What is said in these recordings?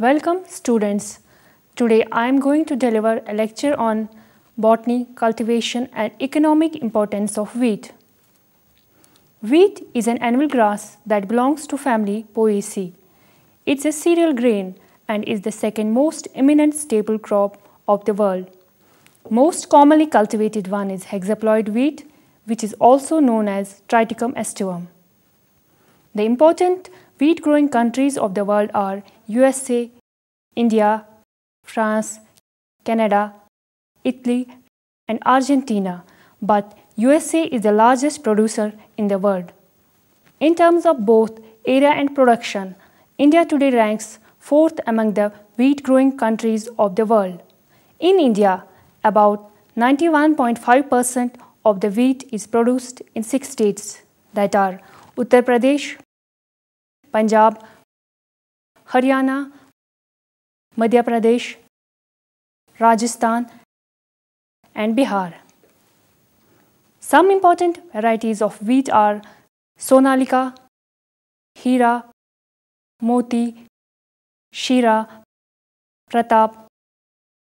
Welcome students. Today I am going to deliver a lecture on botany, cultivation and economic importance of wheat. Wheat is an annual grass that belongs to family Poaceae. It's a cereal grain and is the second most eminent staple crop of the world. Most commonly cultivated one is hexaploid wheat, which is also known as Triticum aestivum. The important wheat growing countries of the world are USA, India, France, Canada, Italy and Argentina, but USA is the largest producer in the world. In terms of both area and production, India today ranks 4th among the wheat growing countries of the world. In India, about 91.5% of the wheat is produced in 6 states that are Uttar Pradesh, Punjab, Haryana, Madhya Pradesh, Rajasthan and Bihar. Some important varieties of wheat are Sonalika, Hira, Moti, Shira, Pratap,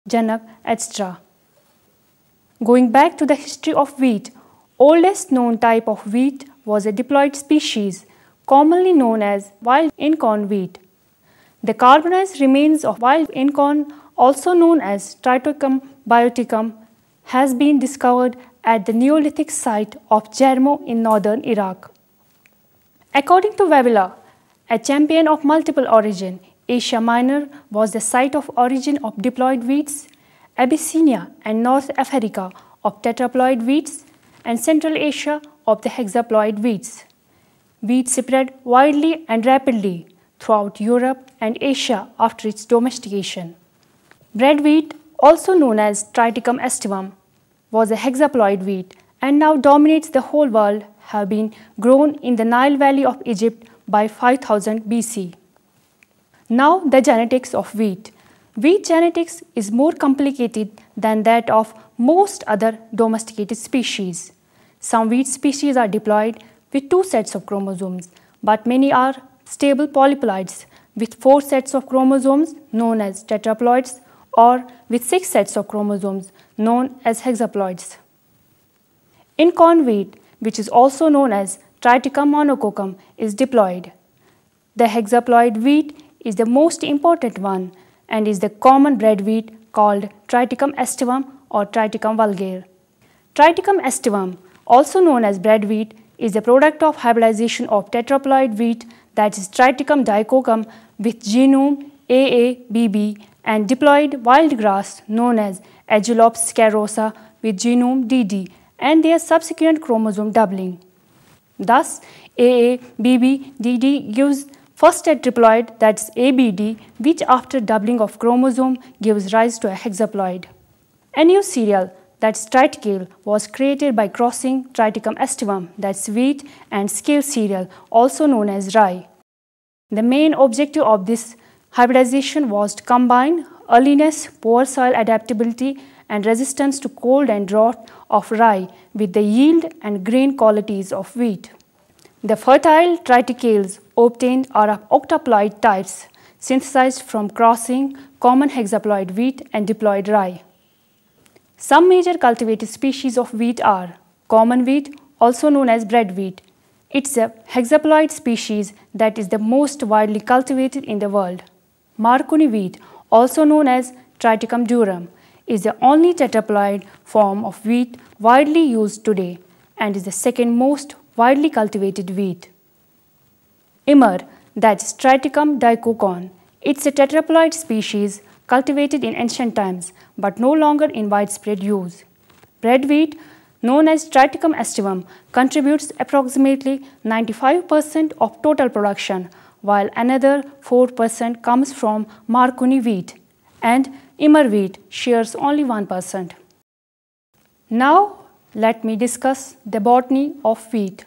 Janak, etc. Going back to the history of wheat, oldest known type of wheat was a diploid species, commonly known as wild incorn wheat. The carbonized remains of wild incorn, also known as Triticum bioticum, has been discovered at the Neolithic site of Jarmo in northern Iraq. According to Wavella, a champion of multiple origin, Asia Minor was the site of origin of diploid wheats, Abyssinia and North Africa of tetraploid wheats, and Central Asia of the hexaploid wheats. Wheat spread widely and rapidly throughout Europe and Asia after its domestication. Bread wheat, also known as Triticum aestivum, was a hexaploid wheat and now dominates the whole world, have been grown in the Nile Valley of Egypt by 5000 BC. Now the genetics of wheat. Wheat genetics is more complicated than that of most other domesticated species. Some wheat species are diploid with 2 sets of chromosomes, but many are stable polyploids with 4 sets of chromosomes known as tetraploids or with 6 sets of chromosomes known as hexaploids. Incorn wheat, which is also known as Triticum monococcum, is diploid. The hexaploid wheat is the most important one and is the common bread wheat called Triticum aestivum or Triticum vulgare. Triticum aestivum, also known as bread wheat, is the product of hybridization of tetraploid wheat, that is Triticum dicoccum, with genome AABB, and diploid wild grass known as Aegilops scarosa with genome DD and their subsequent chromosome doubling. Thus, AABB-DD gives first a triploid, that is ABD, which after doubling of chromosome gives rise to a hexaploid. A new cereal, that is triticale, was created by crossing Triticum aestivum, that is wheat, and scale cereal, also known as rye. The main objective of this hybridization was to combine earliness, poor soil adaptability, and resistance to cold and drought of rye with the yield and grain qualities of wheat. The fertile triticales obtained are of octaploid types, synthesized from crossing common hexaploid wheat and diploid rye. Some major cultivated species of wheat are common wheat, also known as bread wheat. It's a hexaploid species that is the most widely cultivated in the world. Marconi wheat, also known as Triticum durum, is the only tetraploid form of wheat widely used today and is the second most widely cultivated wheat. Immer, that is Triticum dicoccon. It's a tetraploid species cultivated in ancient times but no longer in widespread use. Bread wheat, known as Triticum aestivum, contributes approximately 95% of total production, while another 4% comes from Marconi wheat and Immer wheat shares only 1%. Now let me discuss the botany of wheat.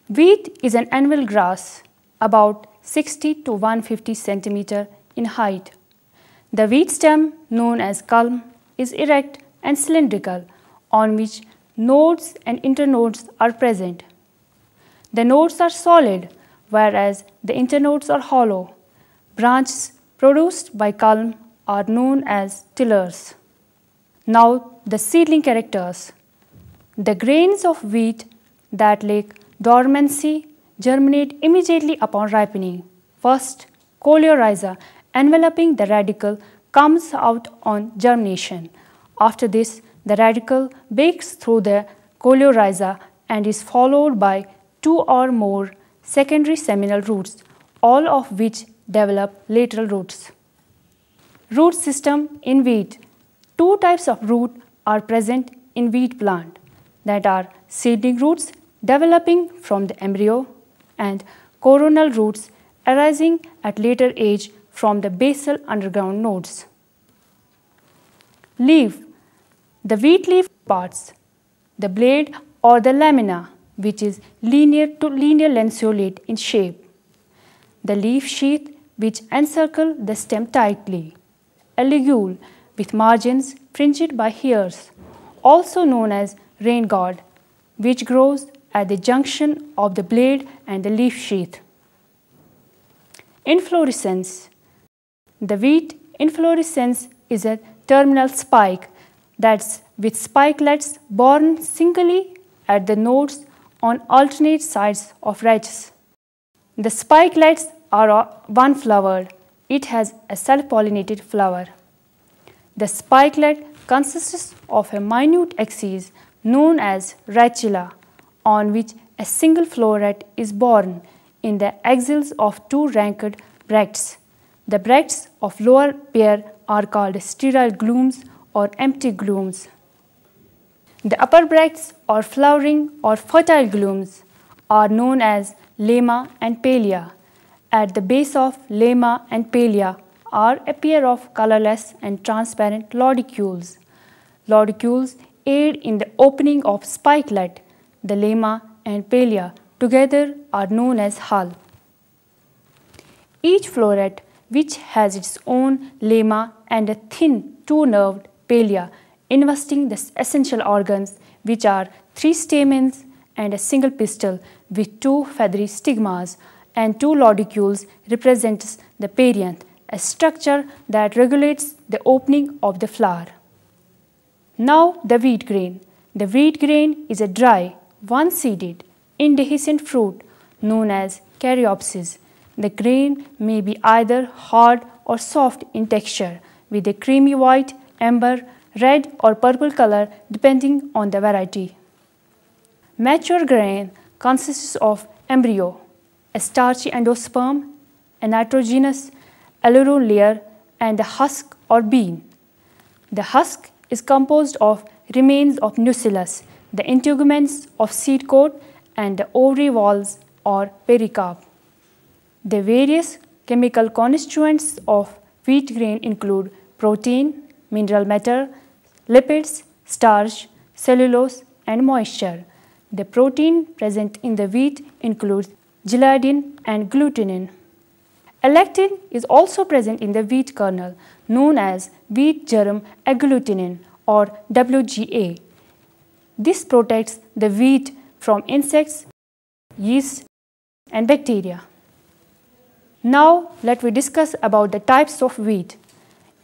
Wheat is an annual grass about 60 to 150 cm in height. The wheat stem, known as culm, is erect and cylindrical, on which nodes and internodes are present. The nodes are solid, whereas the internodes are hollow. Branches produced by culm are known as tillers. Now the seedling characters. The grains of wheat that lack dormancy germinate immediately upon ripening. First, coleorhiza enveloping the radicle comes out on germination. After this, the radicle breaks through the coleorhiza and is followed by 2 or more secondary seminal roots, all of which develop lateral roots. Root system in wheat. 2 types of root are present in wheat plant, that are seedling roots developing from the embryo and coronal roots arising at later age from the basal underground nodes. Leaf. The wheat leaf parts, the blade or the lamina, which is linear to linear lanceolate in shape. The leaf sheath which encircle the stem tightly. A ligule with margins fringed by hairs, also known as rain guard, which grows at the junction of the blade and the leaf sheath. Inflorescence. The wheat inflorescence is a terminal spike, that's with spikelets borne singly at the nodes on alternate sides of rachis. The spikelets are one-flowered. It has a self-pollinated flower. The spikelet consists of a minute axis known as rachilla, on which a single floweret is borne in the axils of 2 ranked bracts. The bracts of lower pair are called sterile glumes or empty glumes. The upper bracts or flowering or fertile glumes are known as lemma and palea. At the base of lemma and palea are a pair of colorless and transparent lodicules. Lodicules aid in the opening of spikelet. The lemma and palea together are known as hull. Each floret, which has its own lemma and a thin 2-nerved palea investing the essential organs, which are 3 stamens and a single pistil with 2 feathery stigmas, and 2 lodicules represents the perianth, a structure that regulates the opening of the flower. Now the wheat grain. The wheat grain is a dry, one-seeded, indehiscent fruit known as caryopsis. The grain may be either hard or soft in texture with a creamy white, amber, red or purple color depending on the variety. Mature grain consists of embryo, a starchy endosperm, a nitrogenous aileron layer and a husk or bean. The husk is composed of remains of nucellus, the integuments of seed coat and the ovary walls or pericarp. The various chemical constituents of wheat grain include protein, mineral matter, lipids, starch, cellulose and moisture. The protein present in the wheat includes gliadin and glutenin. A lectin is also present in the wheat kernel known as wheat germ agglutinin or WGA. This protects the wheat from insects, yeast and bacteria. Now let me discuss about the types of wheat.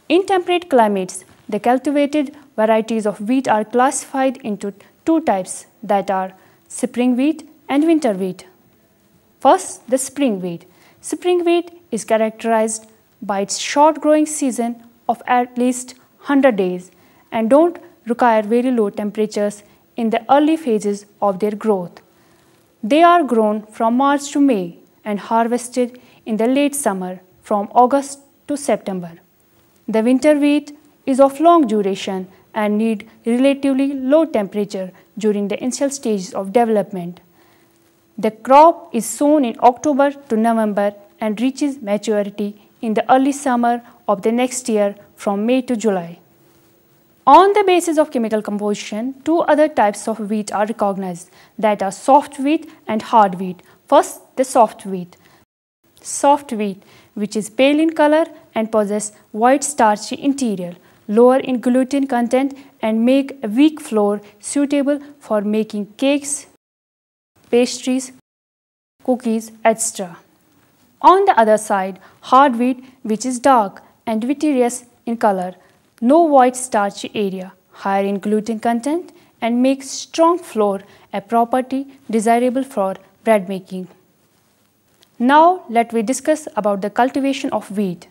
In temperate climates, the cultivated varieties of wheat are classified into 2 types, that are spring wheat and winter wheat. First, the spring wheat. Spring wheat is characterized by its short growing season of at least 100 days and don't require very low temperatures in the early phases of their growth. They are grown from March to May and harvested in the late summer from August to September. The winter wheat is of long duration and need relatively low temperature during the initial stages of development. The crop is sown in October to November and reaches maturity in the early summer of the next year from May to July. On the basis of chemical composition, 2 other types of wheat are recognized, that are soft wheat and hard wheat. First, the soft wheat. Soft wheat, which is pale in color and possess white starchy interior, lower in gluten content and make a weak flour suitable for making cakes, pastries, cookies, etc. On the other side, hard wheat, which is dark and vitreous in color, no white starchy area, higher in gluten content, and makes strong flour, a property desirable for bread making. Now let me discuss about the cultivation of wheat.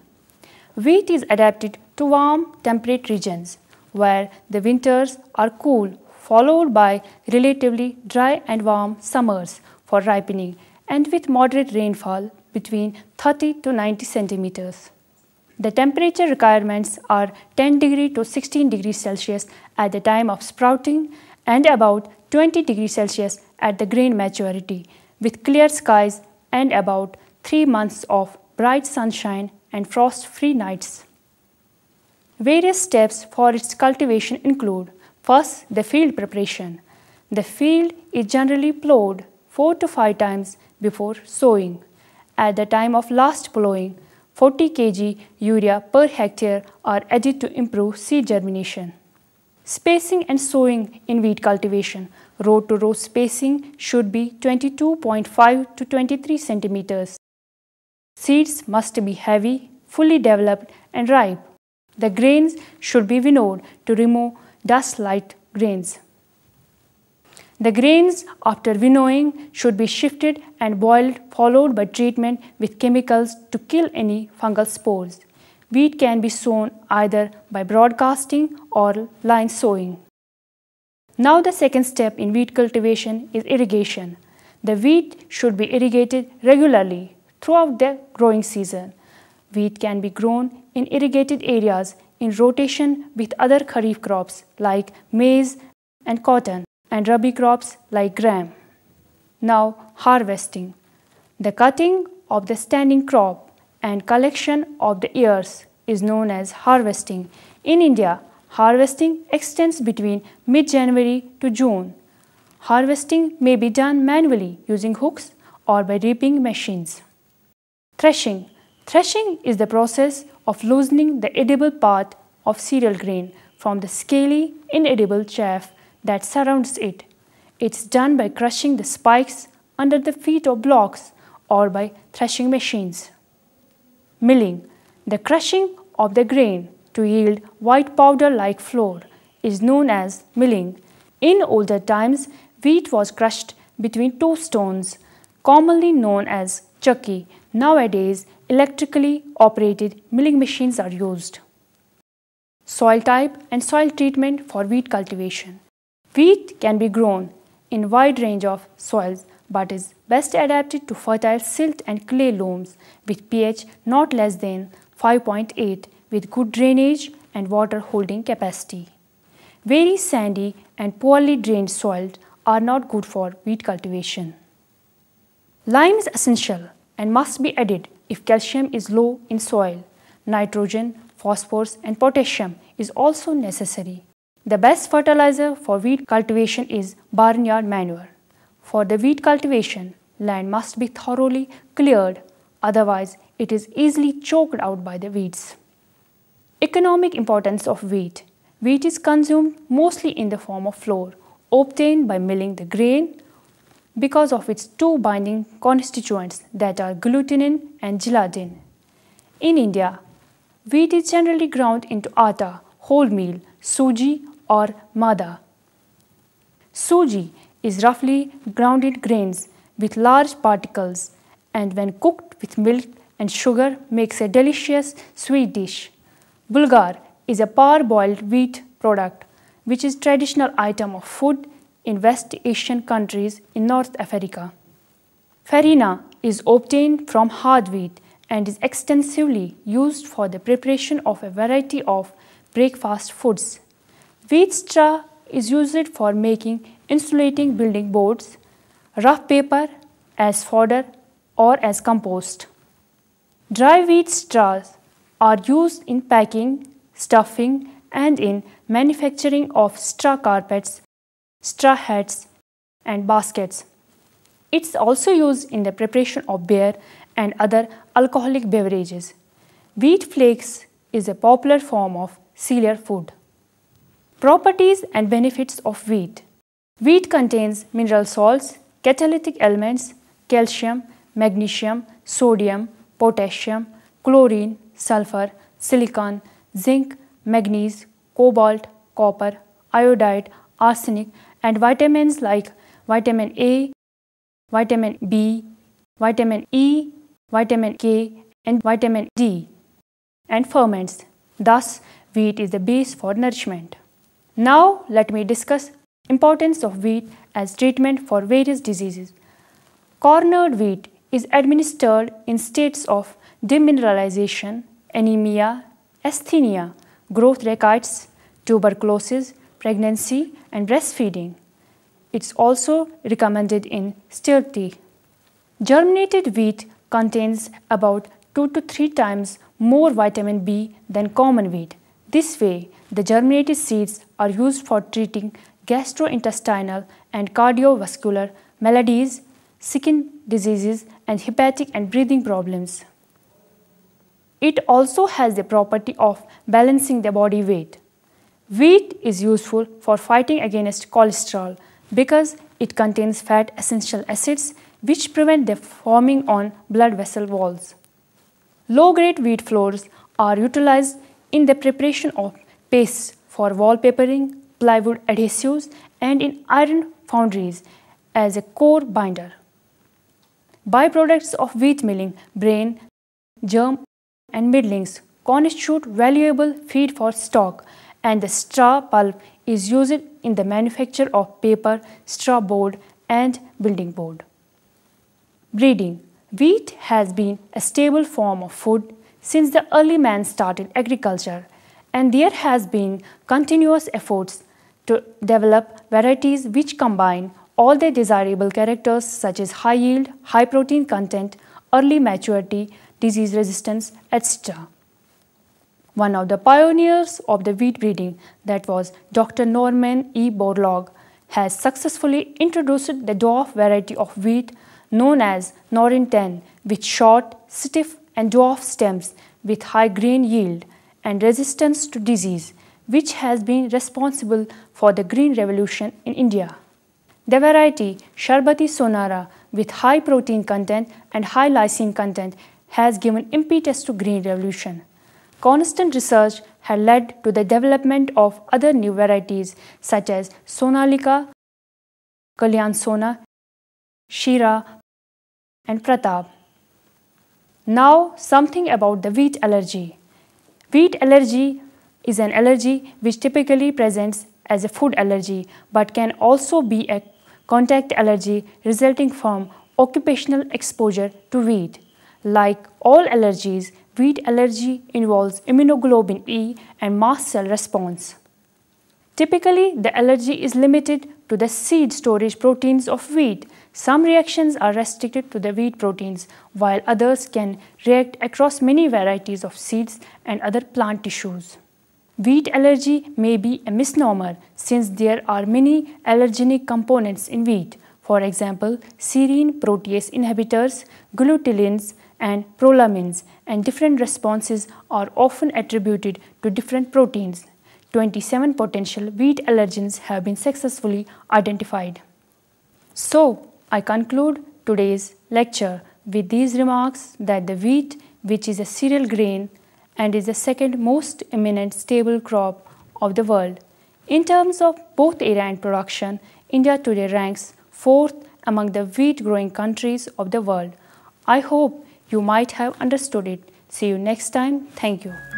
Wheat is adapted to warm temperate regions where the winters are cool, followed by relatively dry and warm summers for ripening, and with moderate rainfall between 30 to 90 centimeters. The temperature requirements are 10 degrees to 16 degrees Celsius at the time of sprouting and about 20 degrees Celsius at the grain maturity, with clear skies and about 3 months of bright sunshine and frost-free nights. Various steps for its cultivation include: first, the field preparation. The field is generally plowed 4 to 5 times before sowing. At the time of last plowing, 40 kg urea per hectare are added to improve seed germination. Spacing and sowing in wheat cultivation. Row to row spacing should be 22.5 to 23 centimeters. Seeds must be heavy, fully developed and ripe. The grains should be winnowed to remove dust-like grains. The grains after winnowing should be shifted and boiled, followed by treatment with chemicals to kill any fungal spores. Wheat can be sown either by broadcasting or line sowing. Now the second step in wheat cultivation is irrigation. The wheat should be irrigated regularly throughout the growing season. Wheat can be grown in irrigated areas in rotation with other kharif crops like maize and cotton, and rabi crops like gram. Now, harvesting. The cutting of the standing crop and collection of the ears is known as harvesting. In India, harvesting extends between mid-January to June. Harvesting may be done manually using hooks or by reaping machines. Threshing. Threshing is the process of loosening the edible part of cereal grain from the scaly, inedible chaff that surrounds it. It's done by crushing the spikes under the feet of blocks or by threshing machines. Milling. The crushing of the grain to yield white powder-like flour is known as milling. In older times, wheat was crushed between two stones, commonly known as chakki. Nowadays, electrically operated milling machines are used. Soil type and soil treatment for wheat cultivation. Wheat can be grown in a wide range of soils but is best adapted to fertile silt and clay loams with pH not less than 5.8 with good drainage and water holding capacity. Very sandy and poorly drained soils are not good for wheat cultivation. Lime is essential and must be added if calcium is low in soil. Nitrogen, phosphorus and potassium is also necessary. The best fertilizer for wheat cultivation is barnyard manure. For the wheat cultivation, land must be thoroughly cleared, otherwise it is easily choked out by the weeds. Economic importance of wheat. Wheat is consumed mostly in the form of flour, obtained by milling the grain because of its two binding constituents that are glutenin and gelatin. In India, wheat is generally ground into atta, wholemeal, suji or maida. Suji is roughly grounded grains with large particles and when cooked with milk and sugar makes a delicious sweet dish. Bulgur is a parboiled wheat product which is traditional item of food in West Asian countries in North Africa. Farina is obtained from hard wheat and is extensively used for the preparation of a variety of breakfast foods. Wheat straw is used for making insulating building boards, rough paper, as fodder or as compost. Dry wheat straws are used in packing, stuffing and in manufacturing of straw carpets, straw hats and baskets. It's also used in the preparation of beer and other alcoholic beverages. Wheat flakes is a popular form of cereal food. Properties and benefits of wheat. Wheat contains mineral salts, catalytic elements, calcium, magnesium, sodium, potassium, chlorine, sulfur, silicon, zinc, manganese, cobalt, copper, iodide, arsenic, and vitamins like vitamin A, vitamin B, vitamin E, vitamin K, and vitamin D, and ferments. Thus, wheat is the base for nourishment. Now, let me discuss importance of wheat as treatment for various diseases. Cornered wheat is administered in states of demineralization, anemia, asthenia, growth rickets, tuberculosis, pregnancy, and breastfeeding. It's also recommended in sterility. Germinated wheat contains about 2 to 3 times more vitamin B than common wheat. This way, the germinated seeds are used for treating gastrointestinal and cardiovascular maladies, skin diseases, and hepatic and breathing problems. It also has the property of balancing the body weight. Wheat is useful for fighting against cholesterol because it contains fat essential acids which prevent the forming on blood vessel walls. Low-grade wheat flours are utilized in the preparation of pastes for wallpapering, plywood adhesives, and in iron foundries as a core binder. Byproducts of wheat milling, bran, germ, and middlings constitute valuable feed for stock, and the straw pulp is used in the manufacture of paper, straw board, and building board. Breeding. Wheat has been a stable form of food since the early man started agriculture, and there has been continuous efforts to develop varieties which combine all the desirable characters such as high yield, high protein content, early maturity, disease resistance, etc. One of the pioneers of the wheat breeding, that was Dr. Norman E. Borlaug, has successfully introduced the dwarf variety of wheat known as Norin 10 with short, stiff, and dwarf stems with high grain yield and resistance to disease, which has been responsible for the Green Revolution in India. The variety Sharbati Sonara with high protein content and high lysine content has given impetus to Green Revolution. Constant research had led to the development of other new varieties such as Sonalika, Kalyan Sona, Shira, and Pratap. Now, something about the wheat allergy. Wheat allergy is an allergy which typically presents as a food allergy but can also be a contact allergy resulting from occupational exposure to wheat. Like all allergies, wheat allergy involves immunoglobulin E and mast cell response. Typically, the allergy is limited to the seed storage proteins of wheat. Some reactions are restricted to the wheat proteins, while others can react across many varieties of seeds and other plant tissues. Wheat allergy may be a misnomer since there are many allergenic components in wheat. For example, serine protease inhibitors, gluteins, and prolamins, and different responses are often attributed to different proteins. 27 potential wheat allergens have been successfully identified. So, I conclude today's lecture with these remarks that the wheat, which is a cereal grain and is the second most eminent stable crop of the world. In terms of both area and production, India today ranks 4th among the wheat growing countries of the world. I hope you might have understood it. See you next time. Thank you.